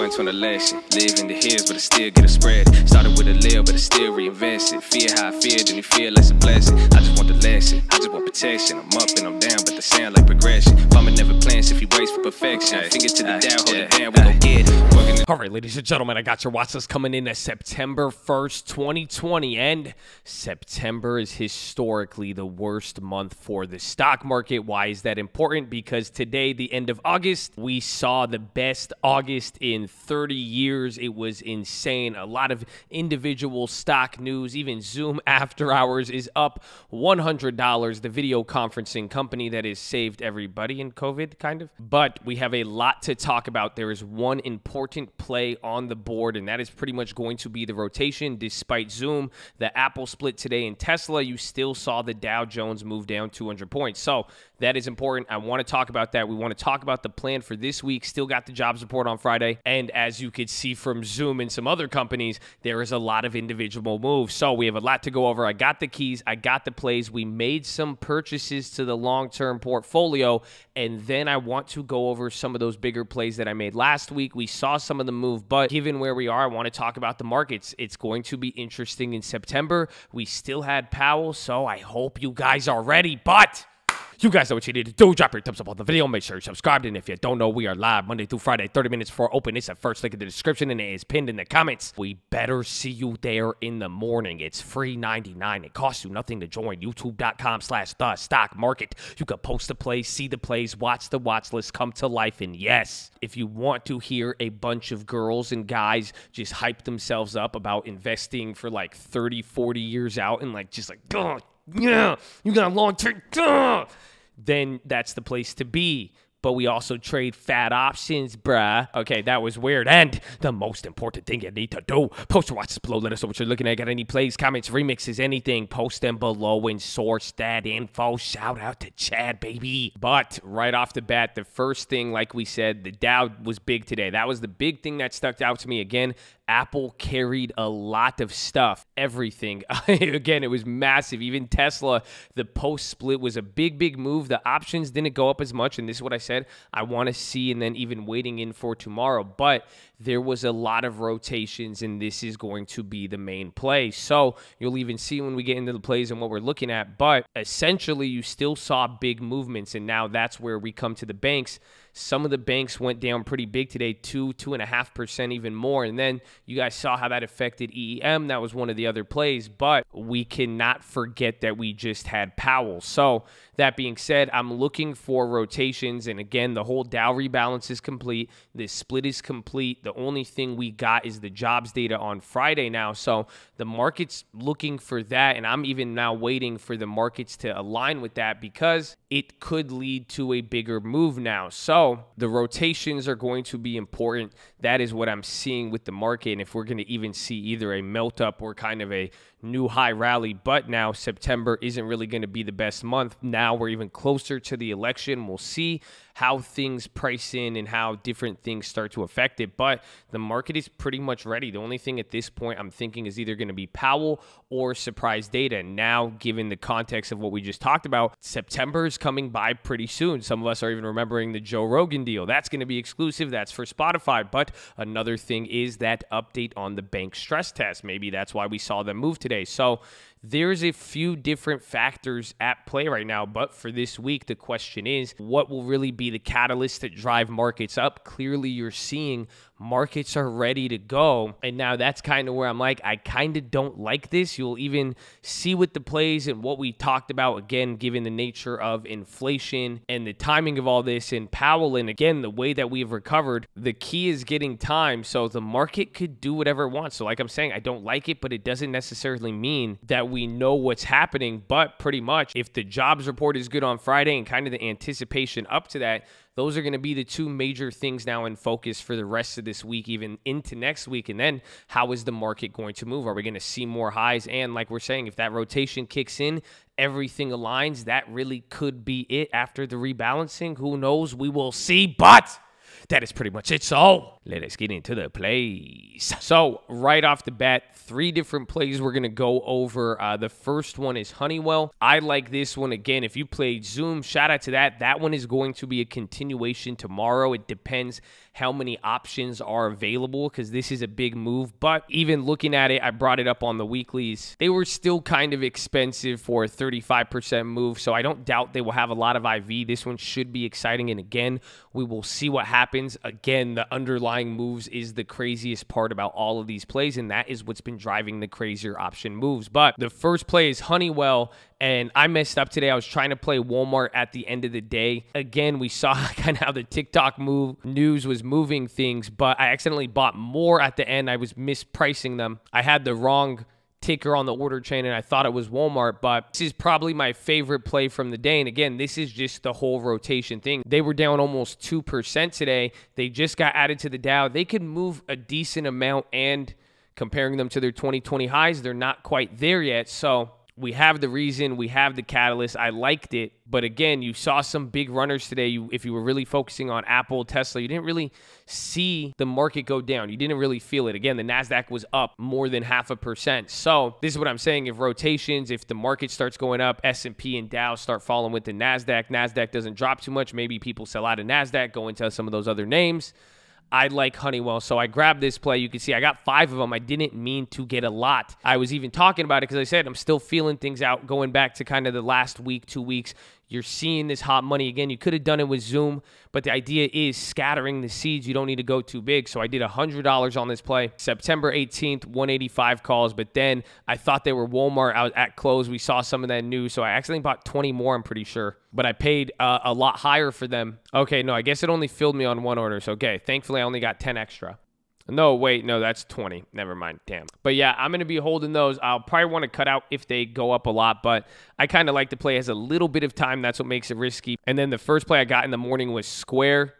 learned from the lesson. Live in the hills, but I still get a spread. Started with a little, but I still reinvest it. Fear how I feel, then you feel like it's a blessing. I just want the lesson, I just want protection. I'm up and I'm down, but they sound like progression. Farmer never plans if he waits for perfection. Finger to the down, hold it down, we gon' get it. All right, ladies and gentlemen, I got your watch list coming in at September 1st, 2020, and September is historically the worst month for the stock market. Why is that important? Because today, the end of August, we saw the best August in 30 years. It was insane. A lot of individual stock news. Even Zoom after hours is up $100. The video conferencing company that has saved everybody in COVID, kind of. But we have a lot to talk about. There is one important play on the board, and that is pretty much going to be the rotation. Despite Zoom, the Apple split today, and Tesla, you still saw the Dow Jones move down 200 points. So that is important. I want to talk about that. We want to talk about the plan for this week. Still got the jobs report on Friday. And as you could see from Zoom and some other companies, there is a lot of individual moves. So we have a lot to go over. I got the keys. I got the plays. We made some purchases to the long-term portfolio. And then I want to go over some of those bigger plays that I made last week. We saw some of the move, but given where we are, I want to talk about the markets. It's going to be interesting in September. We still had Powell, so I hope you guys are ready, but you guys know what you need to do. Drop your thumbs up on the video. Make sure you're subscribed. And if you don't know, we are live Monday through Friday, 30 minutes before open. It's the first link in the description, and it is pinned in the comments. We better see you there in the morning. It's free $99. It costs you nothing to join. YouTube.com/thestockmarket. You can post the plays, see the plays, watch the watch list come to life. And yes, if you want to hear a bunch of girls and guys just hype themselves up about investing for like 30, 40 years out and oh, yeah, you got a long term, then that's the place to be. But we also trade fat options, bruh. Okay, that was weird. And the most important thing you need to do, post your watches below. Let us know what you're looking at. Got any plays, comments, remixes, anything, post them below and source that info. Shout out to Chad, baby. But right off the bat, the first thing, like we said, the Dow was big today. That was the big thing that stuck out to me. Again, Apple carried a lot of stuff, everything. Again, it was massive. Even Tesla, the post split was a big, big move. The options didn't go up as much, and this is what I said I want to see, and then even waiting in for tomorrow. But there was a lot of rotations, and this is going to be the main play. So you'll even see when we get into the plays and what we're looking at. But essentially, you still saw big movements, and now that's where we come to the banks. Some of the banks went down pretty big today, 2.5%, even more. And then you guys saw how that affected EEM. That was one of the other plays. But we cannot forget that we just had Powell. So that being said, I'm looking for rotations. And again, the whole Dow rebalance is complete. The split is complete. The only thing we got is the jobs data on Friday now. So the market's looking for that. And I'm even now waiting for the markets to align with that, because it could lead to a bigger move now. So the rotations are going to be important. That is what I'm seeing with the market. And if we're going to even see either a melt up or kind of a new high rally, but now September isn't really going to be the best month. Now we're even closer to the election. We'll see how things price in and how different things start to affect it. But the market is pretty much ready. The only thing at this point I'm thinking is either going to be Powell or surprise data. Now, given the context of what we just talked about, September is coming by pretty soon. Some of us are even remembering the Joe Rogan deal. That's going to be exclusive. That's for Spotify. But another thing is that update on the bank stress test. Maybe that's why we saw them move today. So there's a few different factors at play right now, but for this week, the question is, what will really be the catalyst that drive markets up? Clearly, you're seeing markets are ready to go, and now that's kind of where I'm like, I kind of don't like this. You'll even see with the plays and what we talked about, again, given the nature of inflation and the timing of all this and Powell, and again, the way that we've recovered, the key is getting time, so the market could do whatever it wants. So like I'm saying, I don't like it, but it doesn't necessarily mean that we know what's happening. But pretty much, if the jobs report is good on Friday and kind of the anticipation up to that, those are going to be the two major things now in focus for the rest of this week, even into next week. And then how is the market going to move? Are we going to see more highs? And like we're saying, if that rotation kicks in, everything aligns, that really could be it after the rebalancing. Who knows? We will see. But that is pretty much it. So let us get into the plays. So right off the bat, 3 different plays we're going to go over. The first one is Honeywell. I like this one. Again, if you played Zoom, shout out to that. That one is going to be a continuation tomorrow. It depends how many options are available because this is a big move. But even looking at it, I brought it up on the weeklies. They were still kind of expensive for a 35% move, so I don't doubt they will have a lot of IV. This one should be exciting, and again, we will see what happens. Again, the underlying moves is the craziest part about all of these plays, and that is what's been driving the crazier option moves. But the first play is Honeywell, and I messed up today. I was trying to play Walmart at the end of the day. Again, we saw kind of how the TikTok news was moving things, but I accidentally bought more at the end. I was mispricing them. I had the wrong ticker on the order chain, and I thought it was Walmart, but this is probably my favorite play from the day. And again, this is just the whole rotation thing. They were down almost 2% today. They just got added to the Dow. They could move a decent amount, and comparing them to their 2020 highs, they're not quite there yet. So we have the reason, we have the catalyst. I liked it. But again, you saw some big runners today. If you were really focusing on Apple, Tesla, you didn't really see the market go down. You didn't really feel it. Again, the NASDAQ was up more than 0.5%. So this is what I'm saying. If rotations, if the market starts going up, S&P and Dow start falling with the NASDAQ. NASDAQ doesn't drop too much. Maybe people sell out of NASDAQ, go into some of those other names. I like Honeywell, so I grabbed this play. You can see I got 5 of them. I didn't mean to get a lot. I was even talking about it because I said I'm still feeling things out going back to kind of the last week, 2 weeks. You're seeing this hot money again. You could have done it with Zoom, but the idea is scattering the seeds. You don't need to go too big. So I did $100 on this play. September 18th, 185 calls, but then I thought they were Walmart out at close. We saw some of that news, so I accidentally bought 20 more, I'm pretty sure, but I paid a lot higher for them. Okay, no, I guess it only filled me on 1 order. So, okay, thankfully I only got 10 extra. No, wait, no, that's 20. Never mind. Damn. But yeah, I'm going to be holding those. I'll probably want to cut out if they go up a lot, but I kind of like to play as a little bit of time. That's what makes it risky. And then the first play I got in the morning was Square.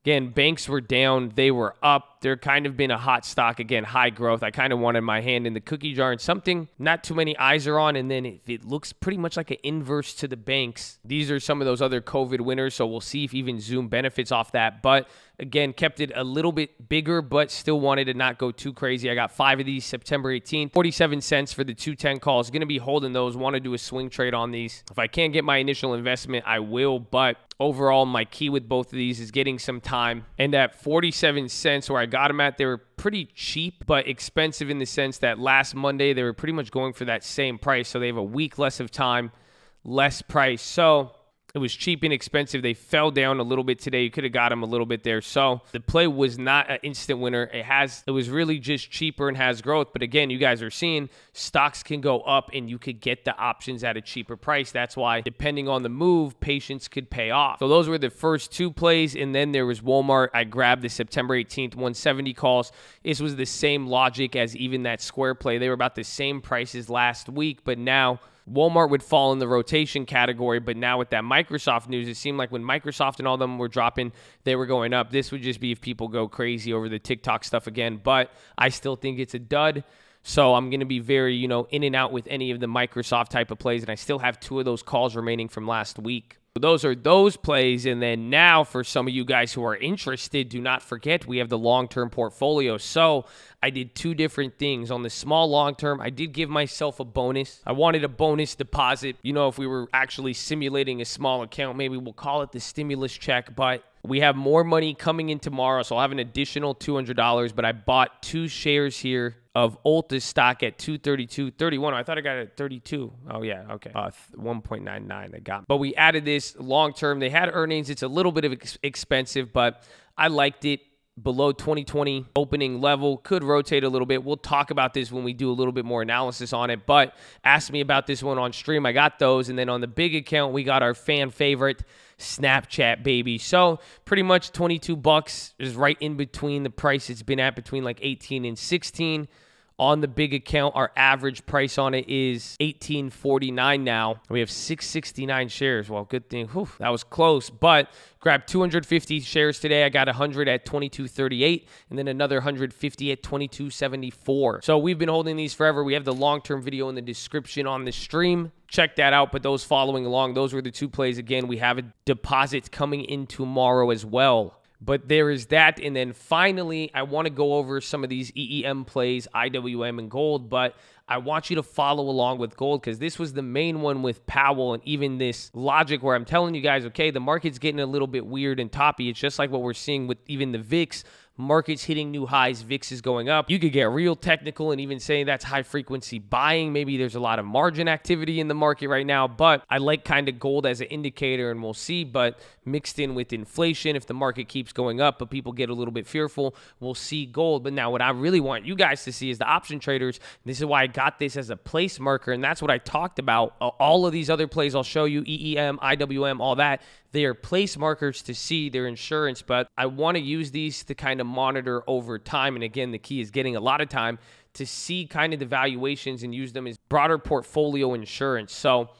Again, banks were down. They were up. They're kind of been a hot stock. Again, high growth. I kind of wanted my hand in the cookie jar and something not too many eyes are on. And then it looks pretty much like an inverse to the banks. These are some of those other COVID winners. So we'll see if even Zoom benefits off that. But again, kept it a little bit bigger, but still wanted to not go too crazy. I got 5 of these September 18th, 47 cents for the 210 calls. Going to be holding those. Want to do a swing trade on these. If I can't get my initial investment, I will. But overall, my key with both of these is getting some time. And at 47 cents where I got them at, they were pretty cheap, but expensive in the sense that last Monday, they were pretty much going for that same price. So they have a week less of time, less price. So it was cheap and expensive. They fell down a little bit today. You could have got them a little bit there. So the play was not an instant winner. It was really just cheaper and has growth. But again, you guys are seeing stocks can go up and you could get the options at a cheaper price. That's why, depending on the move, patience could pay off. So those were the first 2 plays. And then there was Walmart. I grabbed the September 18th, 170 calls. This was the same logic as even that Square play. They were about the same prices last week, but now Walmart would fall in the rotation category, but now with that Microsoft news, it seemed like when Microsoft and all them were dropping, they were going up. This would just be if people go crazy over the TikTok stuff again, but I still think it's a dud. So I'm going to be very, in and out with any of the Microsoft type of plays, and I still have 2 of those calls remaining from last week. Those are those plays. And then now for some of you guys who are interested, do not forget we have the long-term portfolio. So I did 2 different things. On the small long-term, I did give myself a bonus. I wanted a bonus deposit. If we were actually simulating a small account, maybe we'll call it the stimulus check, but we have more money coming in tomorrow. So I'll have an additional $200, but I bought 2 shares here of Ulta stock at 232.31. I thought I got it at 32. Oh yeah, okay. 1.99 they got. But we added this long term. They had earnings. It's a little bit of expensive, but I liked it. Below 2020 opening level, could rotate a little bit. We'll talk about this when we do a little bit more analysis on it, but ask me about this one on stream. I got those. And then on the big account, we got our fan favorite Snapchat, baby. So pretty much $22 is right in between the price it's been at, between like 18 and 16. On the big account, our average price on it is $18.49 now. We have 669 shares. Well, good thing. Whew, that was close, but grabbed 250 shares today. I got 100 at $22.38 and then another 150 at $22.74. So we've been holding these forever. We have the long-term video in the description on the stream. Check that out. But those following along, those were the 2 plays. Again, we have a deposit coming in tomorrow as well. But there is that. And then finally, I want to go over some of these EEM plays, IWM and gold, but I want you to follow along with gold because this was the main one with Powell and even this logic where I'm telling you guys, okay, the market's getting a little bit weird and toppy. It's just like what we're seeing with even the VIX. Markets hitting new highs, VIX is going up. You could get real technical and even saying that's high frequency buying. Maybe there's a lot of margin activity in the market right now, but I like kind of gold as an indicator and we'll see, but mixed in with inflation, if the market keeps going up, but people get a little bit fearful, we'll see gold. But now what I really want you guys to see is the option traders. This is why I got this as a place marker, and that's what I talked about. All of these other plays I'll show you, EEM, IWM, all that, they are place markers to see their insurance, but I want to use these to kind of monitor over time. And again, the key is getting a lot of time to see kind of the valuations and use them as broader portfolio insurance. So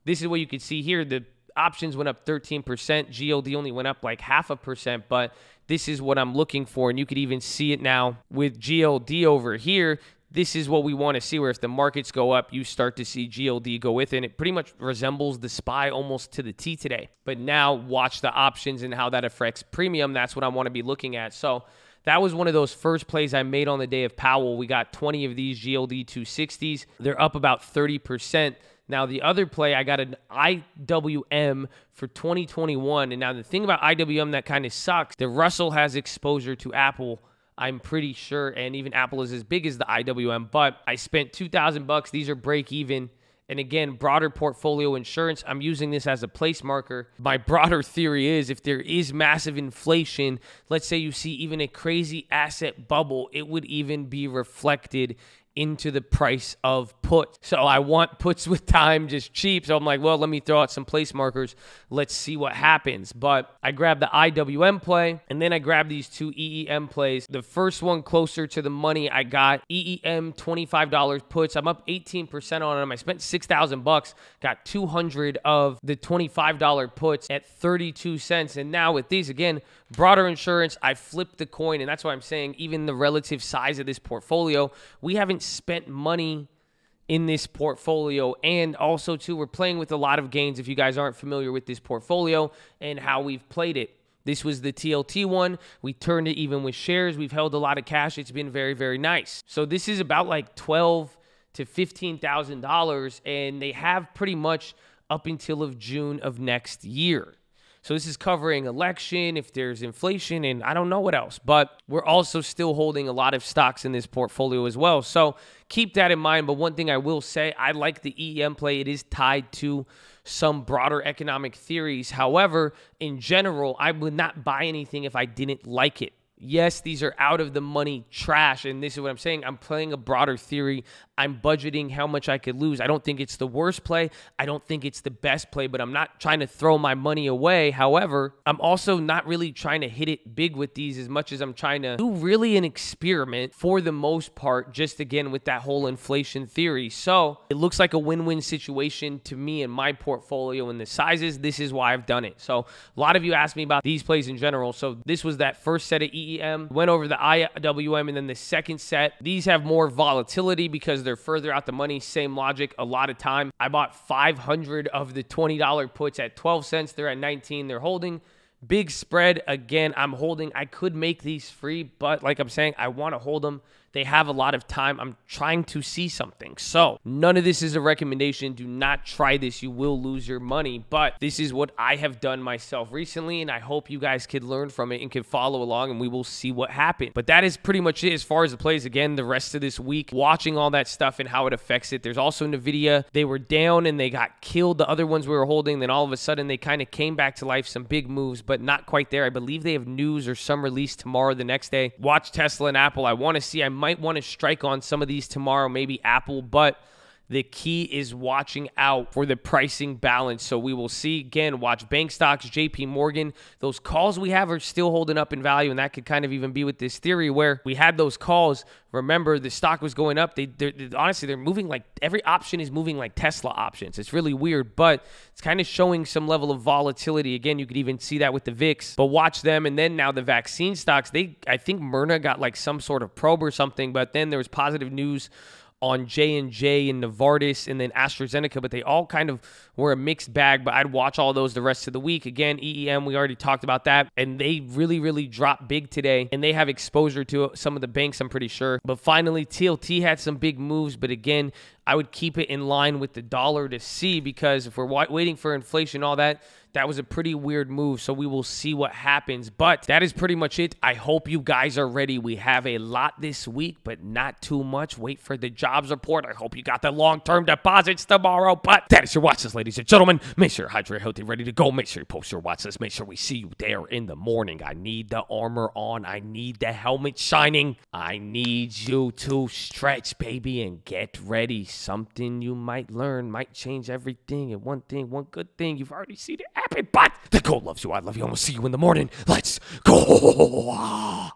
this is what you can see here. The options went up 13%. GLD only went up like 0.5%, but this is what I'm looking for. And you could even see it now with GLD over here. This is what we want to see, where if the markets go up, you start to see GLD go with it. And it pretty much resembles the SPY almost to the T today. But now watch the options and how that affects premium. That's what I want to be looking at. So that was one of those first plays I made on the day of Powell. We got 20 of these GLD 260s. They're up about 30%. Now, the other play, I got an IWM for 2021. And now the thing about IWM that kind of sucks, the Russell has exposure to Apple, I'm pretty sure, and even Apple is as big as the IWM, but I spent $2,000. These are break even. And again, broader portfolio insurance, I'm using this as a place marker. My broader theory is if there is massive inflation, let's say you see even a crazy asset bubble, it would even be reflected into the price of puts. So I want puts with time just cheap. So I'm like, well, let me throw out some place markers. Let's see what happens. But I grabbed the IWM play, and then I grabbed these two EEM plays. The first one closer to the money, I got EEM $25 puts. I'm up 18% on them. I spent $6,000, got 200 of the $25 puts at 32 cents. And now with these, again, broader insurance, I flipped the coin. And that's why I'm saying even the relative size of this portfolio, we haven't spent money in this portfolio. And also too, we're playing with a lot of gains if you guys aren't familiar with this portfolio and how we've played it. This was the TLT one. We turned it even with shares. We've held a lot of cash. It's been very, very nice. So this is about like $12,000 to $15,000, and they have pretty much up until of June of next year. So this is covering election, if there's inflation, and I don't know what else. But we're also still holding a lot of stocks in this portfolio as well. So keep that in mind. But one thing I will say, I like the EEM play. It is tied to some broader economic theories. However, in general, I would not buy anything if I didn't like it. Yes, these are out of the money trash, and this is what I'm saying. I'm playing a broader theory. I'm budgeting how much I could lose. I don't think it's the worst play. I don't think it's the best play, but I'm not trying to throw my money away. However, I'm also not really trying to hit it big with these as much as I'm trying to do really an experiment for the most part, just again with that whole inflation theory. So it looks like a win-win situation to me in my portfolio and the sizes. This is why I've done it. So a lot of you asked me about these plays in general. So this was that first set of EEM, went over the IWM, and then the second set. These have more volatility because they're further out the money. Same logic a lot of time. I bought 500 of the $20 puts at 12 cents. They're at 19. They're holding. Big spread. Again, I'm holding. I could make these free, but like I'm saying, I want to hold them. They have a lot of time. I'm trying to see something. So none of this is a recommendation. Do not try this. You will lose your money. But this is what I have done myself recently, and I hope you guys could learn from it and can follow along, and we will see what happens. But that is pretty much it as far as the plays. Again, the rest of this week, watching all that stuff and how it affects it. There's also NVIDIA. They were down and they got killed. The other ones we were holding, then all of a sudden they kind of came back to life. Some big moves, but not quite there. I believe they have news or some release tomorrow, the next day. Watch Tesla and Apple. I want to see. I might want to strike on some of these tomorrow, maybe Apple, but the key is watching out for the pricing balance. So we will see. Again, watch bank stocks, JP Morgan. Those calls we have are still holding up in value, and that could kind of even be with this theory where we had those calls. Remember, the stock was going up. Honestly, they're moving like every option is moving like Tesla options. It's really weird, but it's kind of showing some level of volatility. Again, you could even see that with the VIX, but watch them. And then now the vaccine stocks, I think Myrna got like some sort of probe or something, but then there was positive news on J&J and Novartis and then AstraZeneca, but they all kind of were a mixed bag, but I'd watch all those the rest of the week. Again, EEM, we already talked about that, and they really dropped big today, and they have exposure to some of the banks, I'm pretty sure. But finally, TLT had some big moves, but again, I would keep it in line with the dollar to see, because if we're waiting for inflation, all that, that was a pretty weird move, so we will see what happens. But that is pretty much it. I hope you guys are ready. We have a lot this week, but not too much. Wait for the jobs report. I hope you got the long-term deposits tomorrow. But that is your watch list, ladies and gentlemen. Make sure you're hydrated, healthy, ready to go. Make sure you post your watch list. Make sure we see you there in the morning. I need the armor on. I need the helmet shining. I need you to stretch, baby, and get ready. Something you might learn might change everything. And one good thing, you've already seen it happen. But the gold loves you. I love you. I'm going to see you in the morning. Let's go.